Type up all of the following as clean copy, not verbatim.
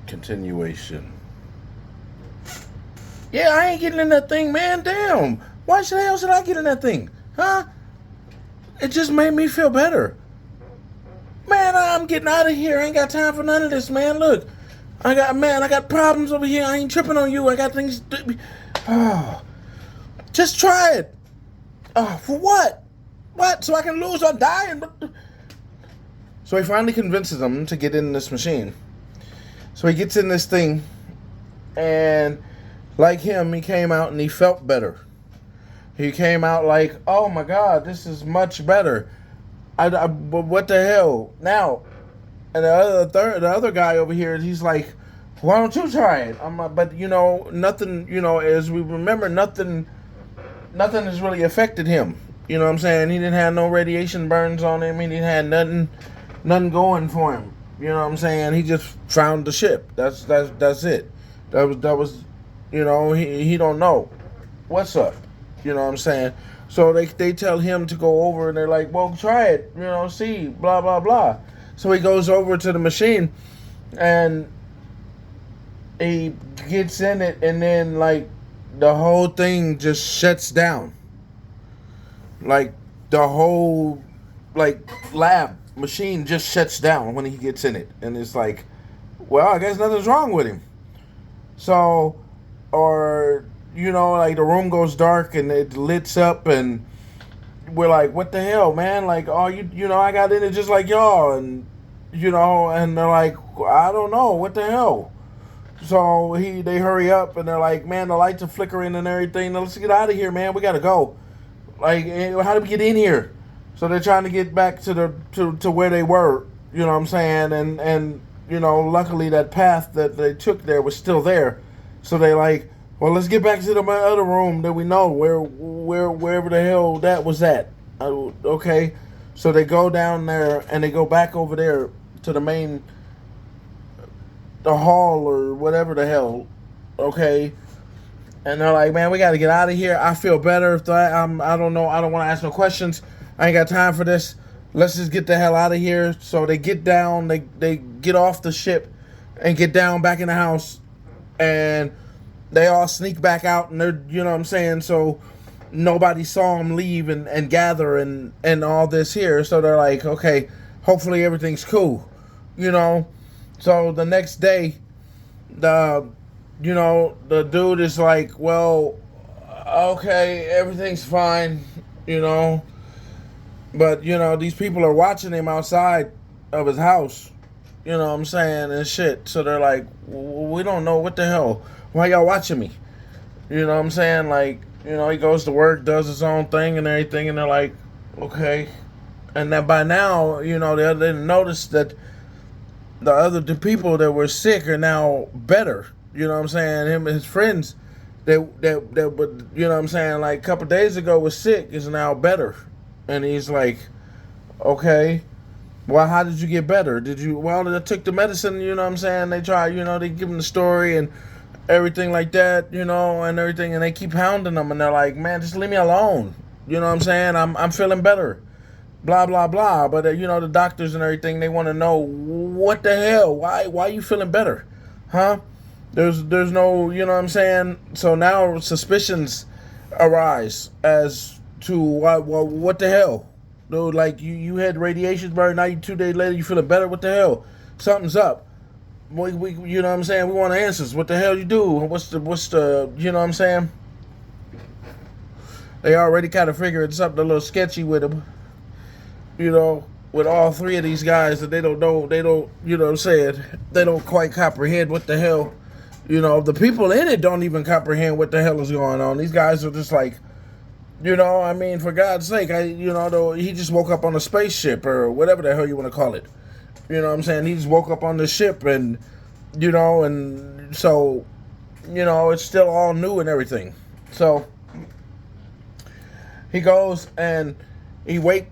Continuation. Yeah, I ain't getting in that thing, man. Damn. Why the hell should I get in that thing? Huh? It just made me feel better. Man, I'm getting out of here. I ain't got time for none of this, man. Look. I got problems over here. I ain't tripping on you. I got things. Oh, just try it. Oh, for what? What? So I can lose or die? So he finally convinces him to get in this machine. So he gets in this thing, and like him, he came out and he felt better. He came out like, oh my God, this is much better. But what the hell now? And the other guy over here, he's like, why don't you try it? I'm like, but nothing. As we remember, nothing has really affected him. You know what I'm saying? He didn't have no radiation burns on him. He didn't have nothing going for him. You know what I'm saying? He just found the ship. That's it. That was. He don't know what's up. You know what I'm saying? So they tell him to go over, and they're like, well, try it. See, blah blah blah. So he goes over to the machine, and he gets in it, and then like the whole thing just shuts down. Like the whole lab machine just shuts down when he gets in it, and it's like, well, I guess nothing's wrong with him. So, or the room goes dark and it lights up, and we're like, what the hell, man? Like, oh, I got in it just like y'all, and and they're like, I don't know, what the hell? So they hurry up, and they're like, man, the lights are flickering and everything. Now, let's get out of here, man. We gotta go. Like, how do we get in here? So they're trying to get back to where they were. You know what I'm saying? And luckily that path that they took there was still there. So they like, well, let's get back to the other room that we know wherever the hell that was at. Okay, so they go down there and they go back over there to the hall or whatever the hell. Okay, and they're like, man, we got to get out of here. I feel better. I don't know. I don't want to ask no questions. I ain't got time for this. Let's just get the hell out of here. So they get down. They get off the ship and get down back in the house, and they all sneak back out, and they're, you know what I'm saying? So nobody saw them leave and gather and all this here. So they're like, okay, hopefully everything's cool, So the next day, the dude is like, well, okay, everything's fine, but these people are watching him outside of his house, you know what I'm saying, and shit. So they're like, we don't know what the hell. Why y'all watching me? You know what I'm saying? Like, he goes to work, does his own thing and everything, and they're like, okay. And then by now, they noticed that the people that were sick are now better. You know what I'm saying? Him and his friends that would, you know what I'm saying, like a couple days ago was sick is now better. And he's like, okay, well, how did you get better? Well, I took the medicine, you know what I'm saying? They try, they give him the story and everything like that, and everything, and they keep hounding them, and they're like, man, just leave me alone. You know what I'm saying? I'm feeling better. Blah, blah, blah. But, the doctors and everything, they want to know, what the hell? Why you feeling better? Huh? There's no, you know what I'm saying? So now suspicions arise as to what the hell? Dude, like, you had radiation burn, now 2 days later you feeling better? What the hell? Something's up. We you know what I'm saying? We want answers. What the hell you do? What's the you know what I'm saying? They already kind of figured something a little sketchy with them. With all three of these guys that they don't know, you know what I'm saying? They don't quite comprehend what the hell, the people in it don't even comprehend what the hell is going on. These guys are just like, I mean, for God's sake, he just woke up on a spaceship or whatever the hell you want to call it. You know what I'm saying? He just woke up on the ship and, and so, it's still all new and everything. So he goes and he they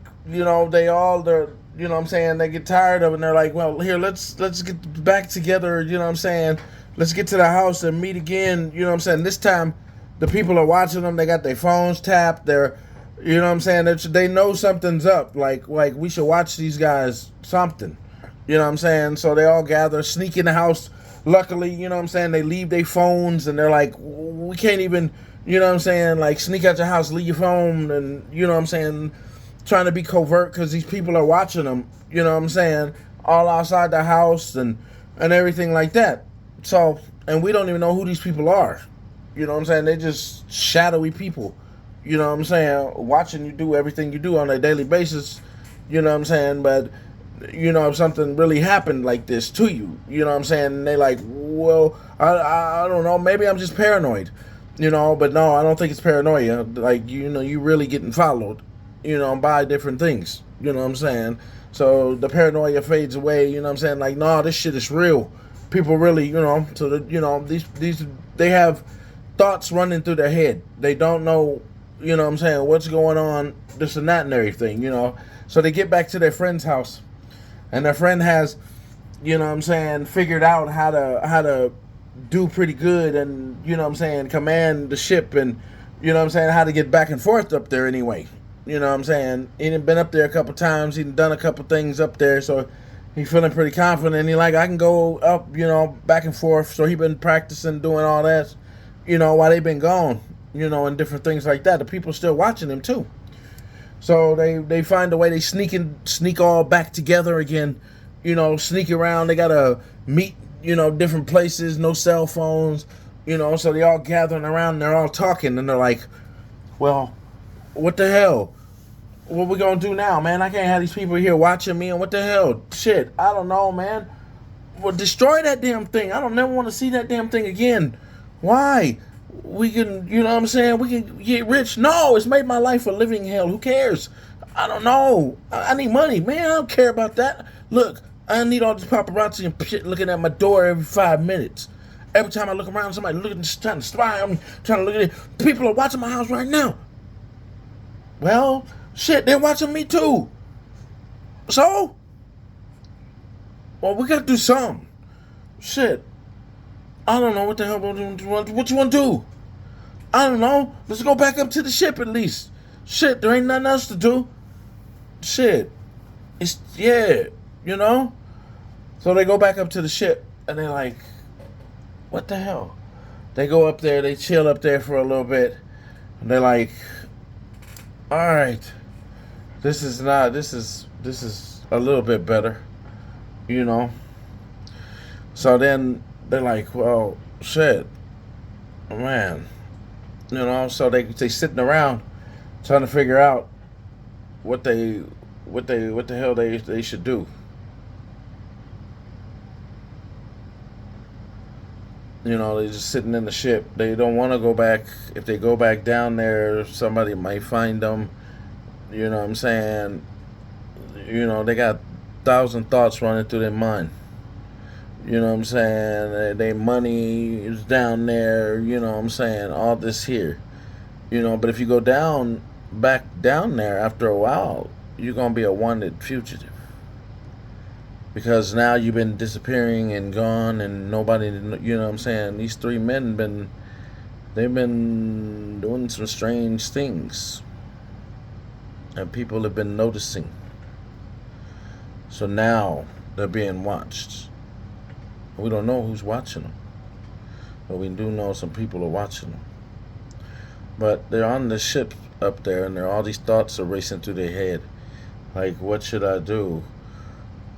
get tired of it, and they're like, well, here, let's get back together, you know what I'm saying? Let's get to the house and meet again, you know what I'm saying? This time the people are watching them, they got their phones tapped, they're, you know what I'm saying? They know something's up, like we should watch these guys something. You know what I'm saying? So they all gather, sneak in the house luckily, you know what I'm saying, they leave their phones and they're like, we can't even, you know what I'm saying, like sneak out your house, leave your phone, and you know what I'm saying, trying to be covert because these people are watching them, you know what I'm saying, all outside the house and everything like that. So, and we don't even know who these people are. You know what I'm saying? They're just shadowy people. You know what I'm saying? Watching you do everything you do on a daily basis. You know what I'm saying? But, you know, if something really happened like this to you, you know what I'm saying? And they like, well, I don't know. Maybe I'm just paranoid. You know, but no, I don't think it's paranoia. Like, you know, you really getting followed, you know, by different things. You know what I'm saying? So the paranoia fades away. You know what I'm saying? Like, no, this shit is real. People really, you know, so that, you know, these they have thoughts running through their head. They don't know, you know what I'm saying, what's going on, this and that and everything, you know. So they get back to their friend's house, and their friend has, you know what I'm saying, figured out how to do pretty good, and you know what I'm saying, command the ship, and you know what I'm saying, how to get back and forth up there anyway. You know what I'm saying? He done been up there a couple times, he done a couple things up there, so he feeling pretty confident. He like, I can go up, you know, back and forth. So he been practicing doing all that, you know, while they been gone, you know, and different things like that. The people still watching him too. So they find a way. They sneak all back together again, you know, sneak around. They gotta meet, you know, different places. No cell phones, you know. So they all gathering around. And they're all talking, and they're like, well, what the hell? What we gonna do now, man? I can't have these people here watching me, and what the hell? Shit, I don't know, man. Well, destroy that damn thing. I don't never want to see that damn thing again. Why? We can, you know what I'm saying? We can get rich. No, it's made my life a living hell. Who cares? I don't know. I need money, man. I don't care about that. Look, I need all this paparazzi and shit looking at my door every 5 minutes. Every time I look around, somebody looking, trying to spy on me, trying to look at it. People are watching my house right now. Well, shit, they're watching me too. So? Well, we gotta do something. Shit. I don't know what the hell, what you want to do? I don't know. Let's go back up to the ship at least. Shit, there ain't nothing else to do. Shit. It's, yeah, you know? So they go back up to the ship, and they're like, what the hell? They go up there, they chill up there for a little bit, and they're like, alright, this is a little bit better, you know? So then they're like, well, shit, man, you know. So they sitting around trying to figure out what the hell they should do. You know, they're just sitting in the ship. They don't want to go back. If they go back down there, somebody might find them. You know what I'm saying? You know, they got 1,000 thoughts running through their mind. You know what I'm saying? Their money is down there. You know what I'm saying? All this here. You know, but if you go back down there after a while, you're going to be a wanted fugitive. Because now you've been disappearing and gone, and nobody, you know what I'm saying? These three men they've been doing some strange things. And people have been noticing. So now they're being watched. We don't know who's watching them. But we do know some people are watching them. But they're on the ship up there, and all these thoughts are racing through their head. Like, what should I do?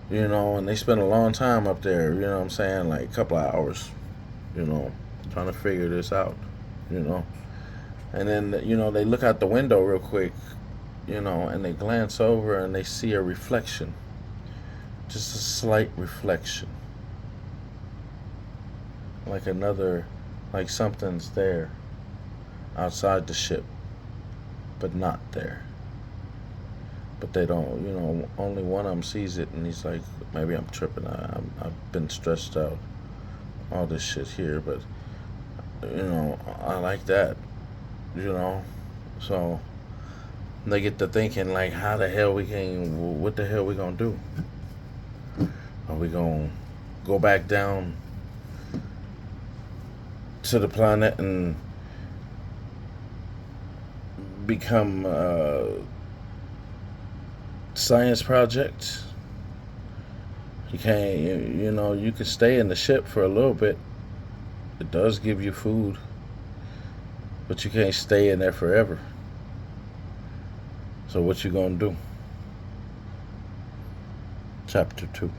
You know, and they spend a long time up there, you know what I'm saying? Like a couple of hours, you know, trying to figure this out, you know. And then, you know, they look out the window real quick, you know, and they glance over and they see a reflection. Just a slight reflection. Like something's there outside the ship, but not there. But they don't, you know, only one of them sees it, and he's like, maybe I'm tripping. I've been stressed out, all this shit here, but, you know, I like that, you know. So they get to thinking, like, what the hell we gonna do? Are we gonna go back down to the planet and become science project, You can't, you know, you can stay in the ship for a little bit. It does give you food, but you can't stay in there forever. So what you gonna do? Chapter 2.